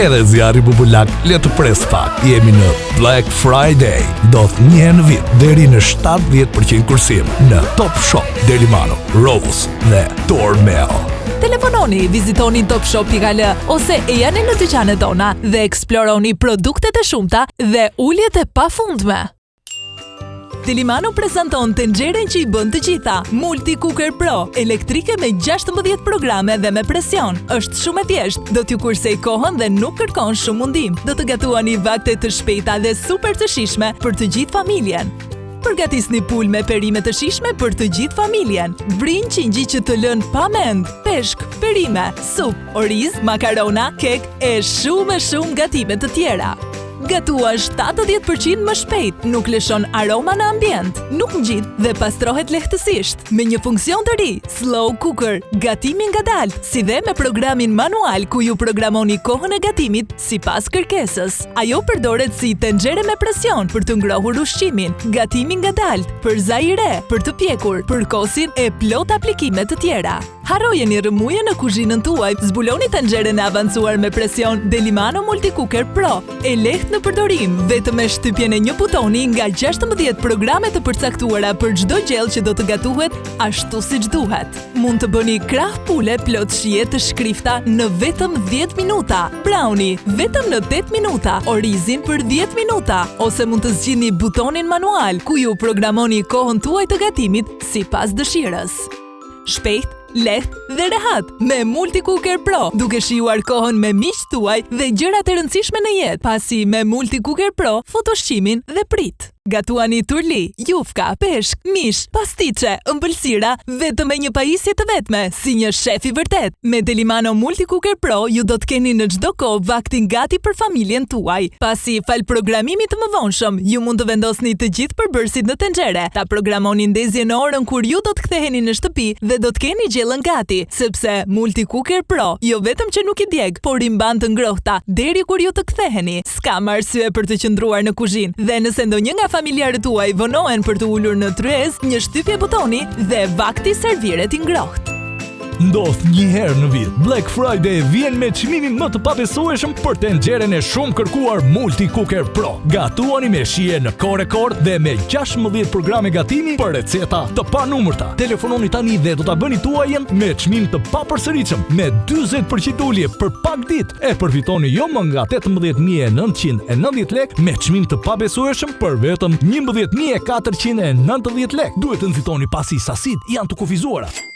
edhe zjarri bubulak le të pres pak. Jemi në Black Friday. Ndodh një herë në vit deri në 70% kursim në Top Shop, Delimano, Rose dhe Tormel. Telefononi, vizitoni topshop.al ose e jani në dyqanet tona dhe eksploroni produktet e shumta dhe uljet e pafundme. Delimano prezanton tenxhere që i bën të gjitha. Multi Cooker Pro, elektrike me 16 programe dhe me presion. Është shumë e thjeshtë, do t'ju kursej kohën dhe nuk kërkon shumë mundim. Do të gatuani vakte të shpejta dhe super të shijshme për të gjithë familjen. Përgatisni pul me perime të shijshme për të gjithë familjen. Vrin qingji që të lën pa mend, peshk, perime, sup, oriz, makarona, kek e shumë gatime të tjera. Gatua 70% më shpejt, nuk lëshon aroma në ambient, nuk ngjit dhe pastrohet lehtësisht. Me një funksion të ri, Slow Cooker, gatimi ngadalt, si dhe me programin manual ku ju programoni kohën e gatimit sipas kërkesës. Ajo përdoret si tenxhere me presion për të ngrohur ushqimin, gatimi ngadalt, për zajre, për të pjekur, për kosin e plot aplikime të tjera. Harrojeni rrëmuje në kuzhinën tuaj, zbuloni tenxheren e avancuar me presion Delimano Multi Cooker Pro, e lehtë në përdorim, vetëm me shtypjen e një butoni nga 16 programe të përcaktuara për çdo gjell që do të gatuhet ashtu siç duhet. Mund të bëni krah pule plot shije të shkrifta në vetëm 10 minuta, brownie vetëm në 8 minuta, orizin për 10 minuta, ose mund të zgjidhni butonin manual ku ju programoni kohën tuaj të gatimit sipas dëshirës. Shpejt, lehtë dhe rehat me Multi Cooker Pro, duke shijuar kohën me miqtë tuaj dhe gjërat e rëndësishme në jetë, pasi me Multi Cooker Pro fut ushqimin dhe prit. Gatuani turli, jufka, peshk, mish, pastiçe, ëmbëlsira, vetëm me një pajisje të vetme, si një shef i vërtet. Me Delimano Multi Cooker Pro ju do të keni në çdo kohë vaktin gati për familjen tuaj. Pasi fal programimit të mëvonshëm, ju mund të vendosni të gjithë përbërësit në tenxhere, ta programoni ndezjen në orën kur ju do të ktheheni në shtëpi dhe do të keni gjellën gati, sepse Multi Cooker Pro jo vetëm që nuk i djeg, por i mban të ngrohta deri kur ju të ktheheni. S'ka arsye për të qëndruar në kuzhinë dhe nëse ndonjë nga familjarët tuaj vonohen për të ulur në tryez, një shtypje butoni dhe vakti serviret i ngrohtë. Ndodh një herë në vit, Black Friday vjen me çmimin më të pabesueshëm për tenxheren e shumë kërkuar Multi Cooker Pro. Gatuani me shije në kohë rekord dhe me 16 programe gatimi për receta të panumërta. Telefononi tani dhe do ta bëni tuajën me çmim të papërsëritshëm me 40% ulje për pak ditë e përfitoni jo më nga 18.990 lek me çmim të pabesueshëm për vetëm 11.490 lek. Duhet të nxitoni pasi sasitë janë të kufizuara.